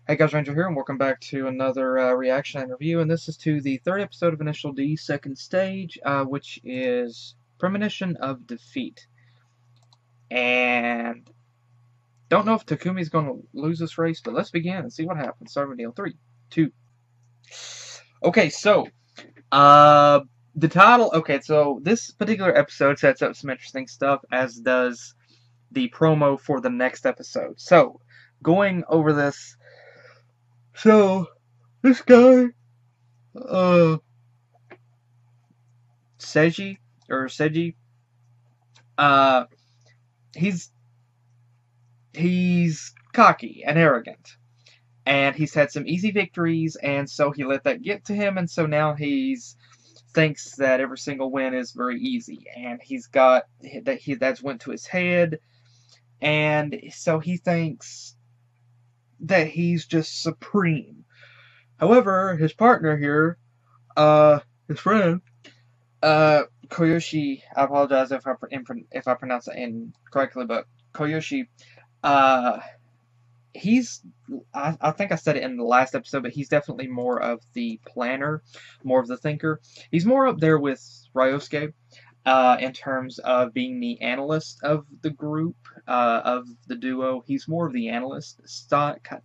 Hey guys, Ranger here, and welcome back to another reaction and review. And this is to the third episode of Initial D, second stage, which is Premonition of Defeat. And don't know if Takumi's going to lose this race, but let's begin and see what happens. Start with deal. 3, 2. Okay, so the title. Okay, so this particular episode sets up some interesting stuff, as does the promo for the next episode. So going over this. So, this guy, Seiji, uh, he's cocky and arrogant, and he's had some easy victories, and so he let that get to him, and so now thinks that every single win is very easy, and that's went to his head, and so he thinks that he's just supreme. However, his partner here, his friend, Koyoshi, I apologize if I pronounce it incorrectly, but Koyoshi, uh, I think I said it in the last episode, but he's definitely more of the planner, more of the thinker. He's more up there with Ryosuke, in terms of being the analyst of the group, of the duo. He's more of the analyst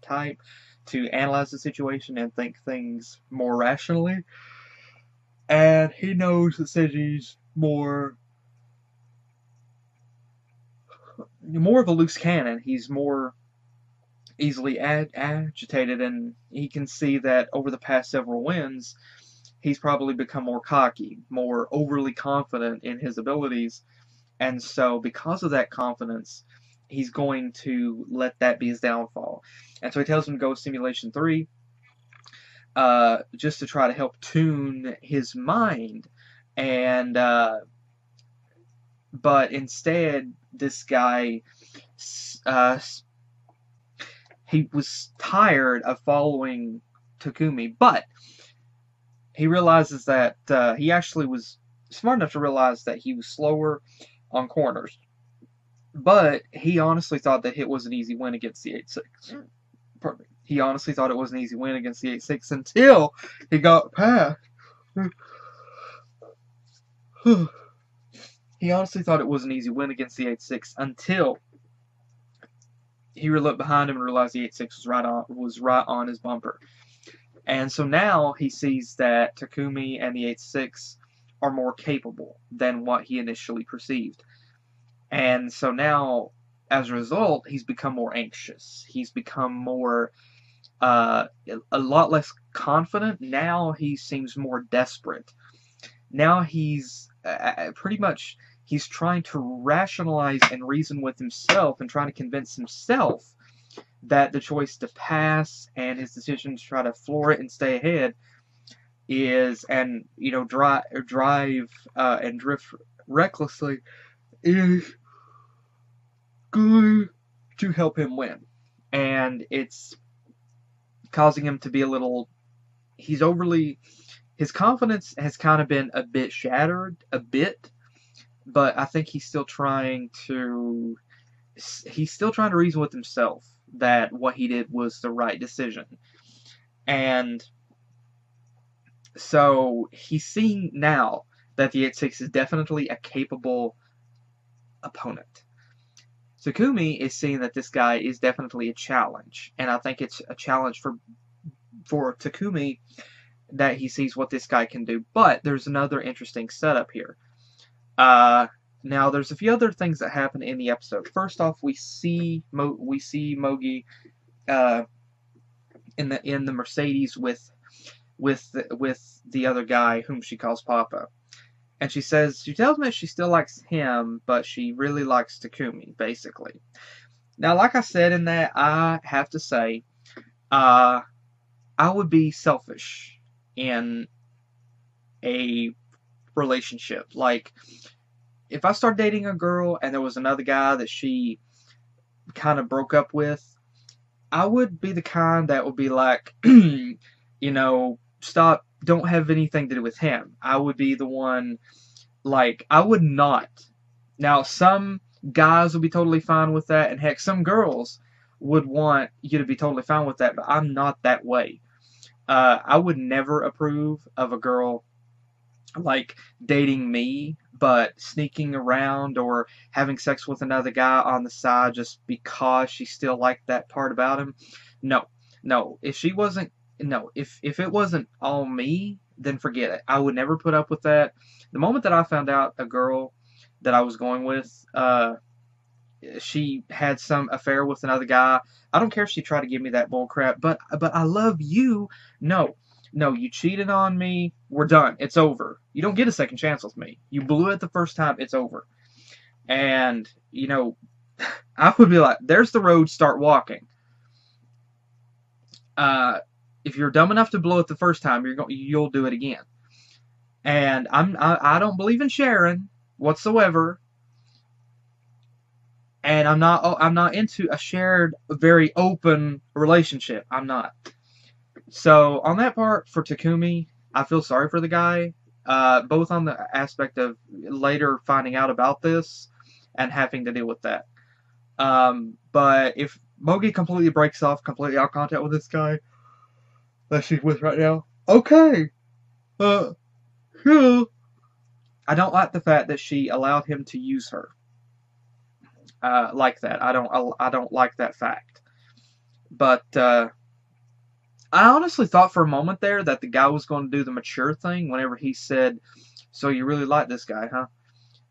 type to analyze the situation and think things more rationally. And he knows that Seiji's more of a loose cannon. He's more easily agitated, and he can see that over the past several wins, he's probably become more cocky, more overly confident in his abilities, and so because of that confidence, he's going to let that be his downfall. And so he tells him to go with Simulation 3, just to try to help tune his mind, and but instead, this guy, he was tired of following Takumi, but he realizes that he actually was smart enough to realize that he was slower on corners. But he honestly thought that it was an easy win against the 8-6. Pardon me. He honestly thought it was an easy win against the 8-6 until he got past. He honestly thought it was an easy win against the 8-6 until he looked behind him and realized the 8-6 was right on his bumper. And so now he sees that Takumi and the 8-6 are more capable than what he initially perceived. And so now, as a result, he's become more anxious. He's become more, a lot less confident. Now he seems more desperate. Now he's pretty much, he's trying to rationalize and reason with himself and trying to convince himself that the choice to pass and his decision to try to floor it and stay ahead is, and drive and drift recklessly, is going to help him win. And it's causing him to be a little, his confidence has kind of been a bit shattered, but I think he's still trying to reason with himself that what he did was the right decision. And so he's seeing now that the 8-6 is definitely a capable opponent. Takumi is seeing that this guy is definitely a challenge, and I think it's a challenge for Takumi that he sees what this guy can do. But there's another interesting setup here. Now there's a few other things that happen in the episode. First off, we see Mogi in the Mercedes with the other guy whom she calls Papa. And she tells me she still likes him, but she really likes Takumi, basically. Now, like I said in that, I have to say, I would be selfish in a relationship. Like, if I start dating a girl and there was another guy that she kind of broke up with, I would be the kind that would be like, stop, don't have anything to do with him. I would be the one, like, I would not. Now, some guys will be totally fine with that, and heck, some girls would want you to be totally fine with that, but I'm not that way. I would never approve of a girl like dating me, but sneaking around or having sex with another guy on the side just because she still liked that part about him. No, no. If she wasn't, no. If it wasn't all me, then forget it. I would never put up with that. The moment that I found out a girl that I was going with, she had some affair with another guy. I don't care if she tried to give me that bull crap, but I love you. No. No, you cheated on me. We're done. It's over. You don't get a second chance with me. You blew it the first time. It's over. And, I would be like, there's the road. Start walking. If you're dumb enough to blow it the first time, you'll do it again. And I don't believe in sharing whatsoever. And I'm not into a shared, very open relationship. I'm not. So on that part for Takumi, I feel sorry for the guy, both on the aspect of later finding out about this and having to deal with that. But if Mogi completely breaks off, completely out of contact with this guy that she's with right now, okay. Yeah. I don't like the fact that she allowed him to use her. Like that. I don't like that fact. But I honestly thought for a moment there that the guy was going to do the mature thing whenever he said, "So you really like this guy, huh?"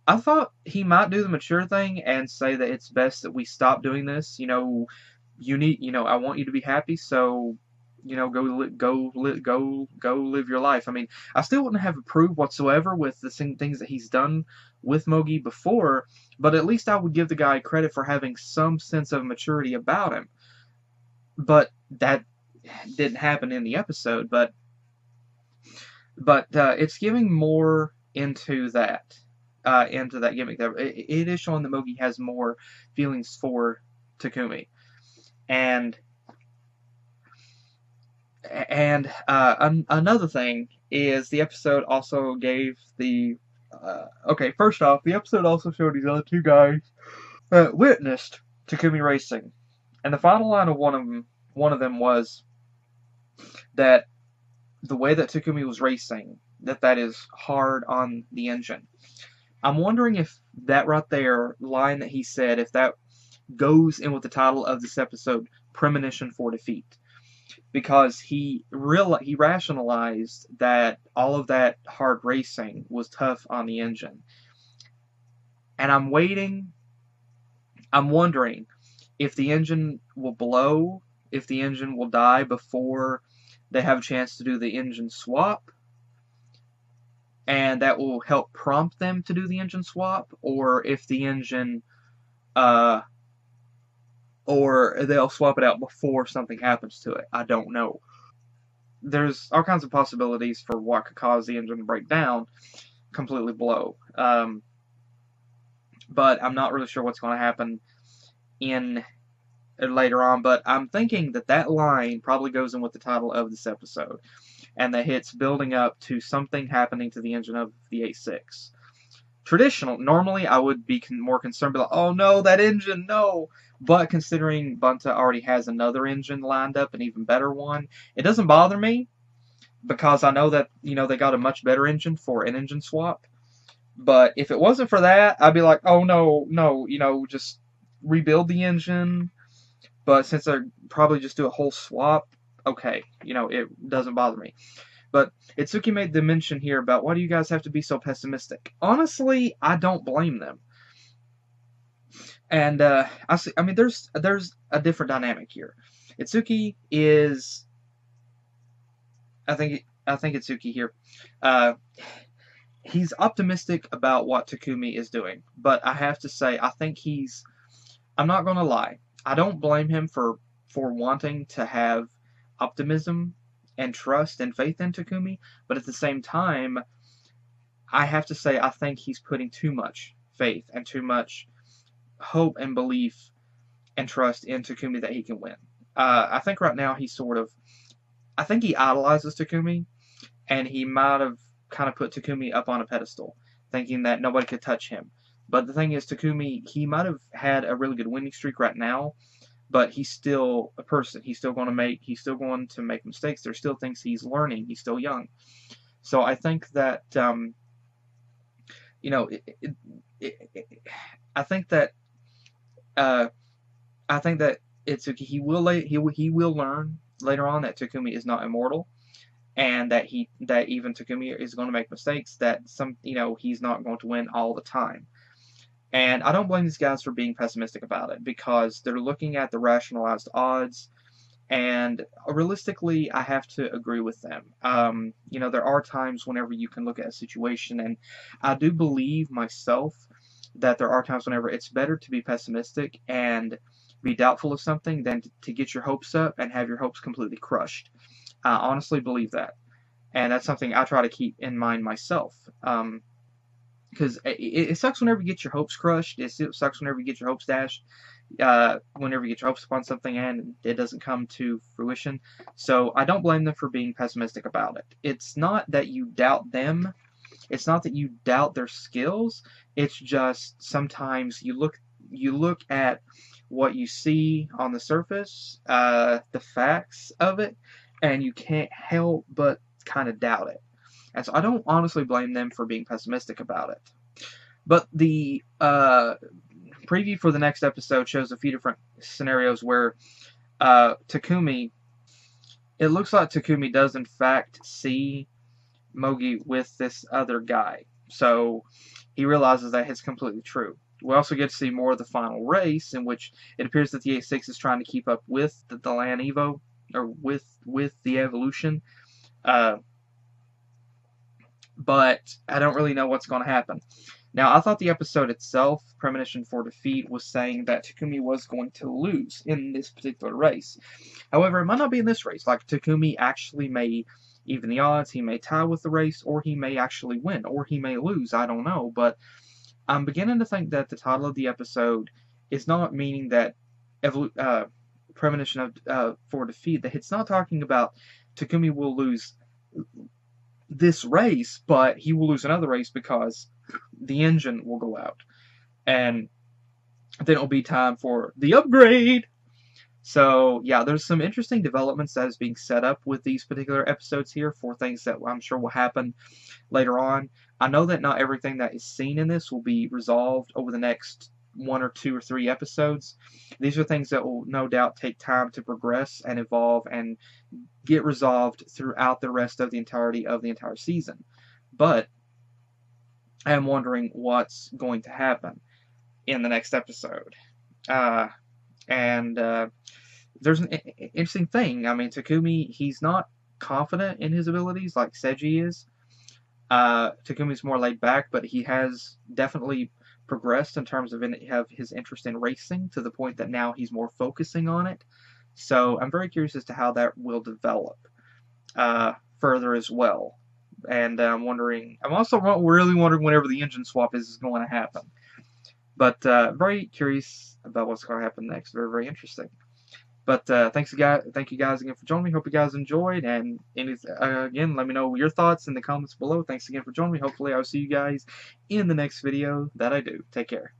I thought he might do the mature thing and say that it's best that we stop doing this. I want you to be happy, so go live your life. I mean, I still wouldn't have approved whatsoever with the things that he's done with Mogi before, but at least I would give the guy credit for having some sense of maturity about him. But that didn't happen in the episode. But it's giving more into that gimmick. There, it is showing that Mogi has more feelings for Takumi, and another thing is the episode also gave the okay. First off, the episode also showed these other two guys witnessed Takumi racing, and the final line of one of them was that the way that Takumi was racing, that is hard on the engine. I'm wondering if that right there line that he said, if that goes in with the title of this episode, Premonition for Defeat. Because he rationalized that all of that hard racing was tough on the engine. And I'm wondering if the engine will blow, if the engine will die before they have a chance to do the engine swap, and that will help prompt them to do the engine swap, or if the engine, or they'll swap it out before something happens to it. I don't know. There's all kinds of possibilities for what could cause the engine to break down, completely blow. But I'm not really sure what's going to happen in later on. But I'm thinking that line probably goes in with the title of this episode, and that it's building up to something happening to the engine of the 86. Normally I would be more concerned, like, oh no, that engine, no. But considering Bunta already has another engine lined up, an even better one, it doesn't bother me because I know that they got a much better engine for an engine swap. But if it wasn't for that, I'd be like, oh no, just rebuild the engine. But since they're probably just do a whole swap, okay, it doesn't bother me. But Itsuki made the mention here about, why do you guys have to be so pessimistic? Honestly, I don't blame them. And there's a different dynamic here. Itsuki is, I think Itsuki here, he's optimistic about what Takumi is doing. But I have to say, I think I'm not going to lie, I don't blame him for wanting to have optimism and trust and faith in Takumi, but at the same time, I have to say I think he's putting too much faith and too much hope and belief and trust in Takumi that he can win. I think right now I think he idolizes Takumi, and he might have kind of put Takumi up on a pedestal, thinking that nobody could touch him. But the thing is, Takumi, he might have had a really good winning streak right now, but he's still a person. He's still going to make mistakes. There's still things he's learning. He's still young. So I think that you know, I think that uh, he will learn later on that Takumi is not immortal, and that even Takumi is going to make mistakes. That he's not going to win all the time. And I don't blame these guys for being pessimistic about it, because they're looking at the rationalized odds, and realistically, I have to agree with them. There are times whenever you can look at a situation, and I do believe myself that there are times whenever it's better to be pessimistic and be doubtful of something than to get your hopes up and have your hopes completely crushed. I honestly believe that, and that's something I try to keep in mind myself. Because it sucks whenever you get your hopes crushed. It sucks whenever you get your hopes dashed. Whenever you get your hopes upon something and it doesn't come to fruition. So I don't blame them for being pessimistic about it. It's not that you doubt them. It's not that you doubt their skills. It's just sometimes you look at what you see on the surface, the facts of it, and you can't help but kind of doubt it. And so I don't honestly blame them for being pessimistic about it. But the preview for the next episode shows a few different scenarios where Takumi, it looks like Takumi does in fact see Mogi with this other guy. So he realizes that it's completely true. We also get to see more of the final race, in which it appears that the 86 is trying to keep up with the Land Evo, or with the evolution. But I don't really know what's going to happen. Now, I thought the episode itself, Premonition for Defeat, was saying that Takumi was going to lose in this particular race. However, it might not be in this race. Like, Takumi actually may even the odds, he may tie with the race, or he may actually win, or he may lose, I don't know. But I'm beginning to think that the title of the episode is not meaning that Premonition for Defeat, that it's not talking about Takumi will lose this race, but he will lose another race because the engine will go out, and then it'll be time for the upgrade. So yeah, there's some interesting developments that is being set up with these particular episodes here for things that I'm sure will happen later on. I know that not everything that is seen in this will be resolved over the next 1 or 2 or 3 episodes. These are things that will no doubt take time to progress and evolve and get resolved throughout the rest of the entirety of the entire season. But I am wondering what's going to happen in the next episode. There's an interesting thing. I mean, Takumi, he's not confident in his abilities like Seiji is. Takumi's more laid back, but he has definitely progressed in terms of his interest in racing, to the point that now he's more focusing on it. So I'm very curious as to how that will develop further as well. And I'm also really wondering whenever the engine swap is going to happen. But very curious about what's going to happen next. Very, very interesting. But thank you guys again for joining me. Hope you guys enjoyed. And again, let me know your thoughts in the comments below. Thanks again for joining me. Hopefully I'll see you guys in the next video that I do. Take care.